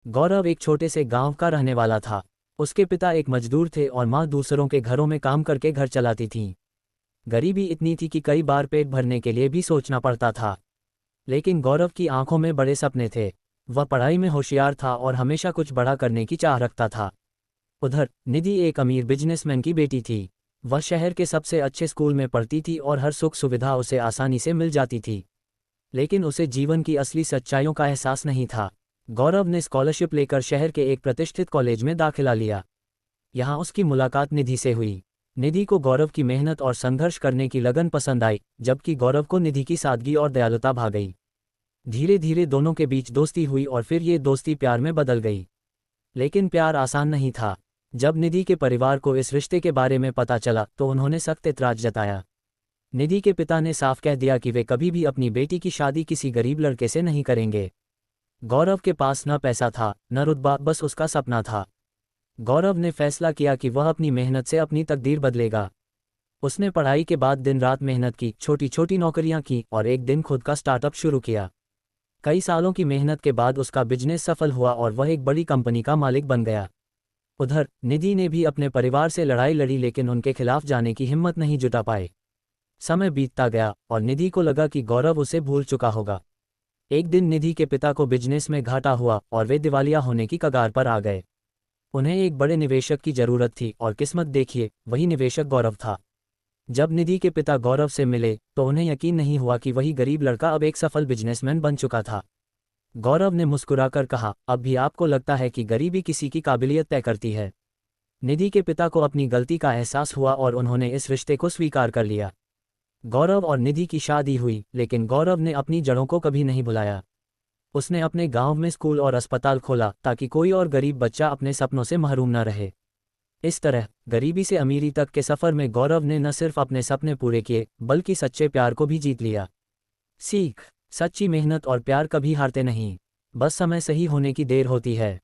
गौरव एक छोटे से गांव का रहने वाला था। उसके पिता एक मजदूर थे और माँ दूसरों के घरों में काम करके घर चलाती थीं। गरीबी इतनी थी कि कई बार पेट भरने के लिए भी सोचना पड़ता था। लेकिन गौरव की आंखों में बड़े सपने थे। वह पढ़ाई में होशियार था और हमेशा कुछ बड़ा करने की चाह रखता था। उधर निधि एक अमीर बिजनेसमैन की बेटी थी। वह शहर के सबसे अच्छे स्कूल में पढ़ती थी और हर सुख सुविधा उसे आसानी से मिल जाती थी। लेकिन उसे जीवन की असली सच्चाइयों का एहसास नहीं था। गौरव ने स्कॉलरशिप लेकर शहर के एक प्रतिष्ठित कॉलेज में दाखिला लिया। यहाँ उसकी मुलाकात निधि से हुई। निधि को गौरव की मेहनत और संघर्ष करने की लगन पसंद आई, जबकि गौरव को निधि की सादगी और दयालुता भा गई। धीरे धीरे दोनों के बीच दोस्ती हुई और फिर ये दोस्ती प्यार में बदल गई। लेकिन प्यार आसान नहीं था। जब निधि के परिवार को इस रिश्ते के बारे में पता चला तो उन्होंने सख्त एतराज जताया। निधि के पिता ने साफ कह दिया कि वे कभी भी अपनी बेटी की शादी किसी गरीब लड़के से नहीं करेंगे। गौरव के पास न पैसा था न रुतबा, बस उसका सपना था। गौरव ने फैसला किया कि वह अपनी मेहनत से अपनी तकदीर बदलेगा। उसने पढ़ाई के बाद दिन रात मेहनत की, छोटी छोटी नौकरियां की और एक दिन खुद का स्टार्टअप शुरू किया। कई सालों की मेहनत के बाद उसका बिजनेस सफल हुआ और वह एक बड़ी कंपनी का मालिक बन गया। उधर निधि ने भी अपने परिवार से लड़ाई लड़ी, लेकिन उनके खिलाफ जाने की हिम्मत नहीं जुटा पाए। समय बीतता गया और निधि को लगा कि गौरव उसे भूल चुका होगा। एक दिन निधि के पिता को बिजनेस में घाटा हुआ और वे दिवालिया होने की कगार पर आ गए। उन्हें एक बड़े निवेशक की जरूरत थी और किस्मत देखिए, वही निवेशक गौरव था। जब निधि के पिता गौरव से मिले तो उन्हें यकीन नहीं हुआ कि वही गरीब लड़का अब एक सफल बिजनेसमैन बन चुका था। गौरव ने मुस्कुराकर कहा, अब भी आपको लगता है कि गरीबी किसी की काबिलियत तय करती है। निधि के पिता को अपनी गलती का एहसास हुआ और उन्होंने इस रिश्ते को स्वीकार कर लिया। गौरव और निधि की शादी हुई, लेकिन गौरव ने अपनी जड़ों को कभी नहीं भुलाया। उसने अपने गांव में स्कूल और अस्पताल खोला ताकि कोई और गरीब बच्चा अपने सपनों से महरूम न रहे। इस तरह गरीबी से अमीरी तक के सफ़र में गौरव ने न सिर्फ अपने सपने पूरे किए, बल्कि सच्चे प्यार को भी जीत लिया। सीख: सच्ची मेहनत और प्यार कभी हारते नहीं, बस समय सही होने की देर होती है।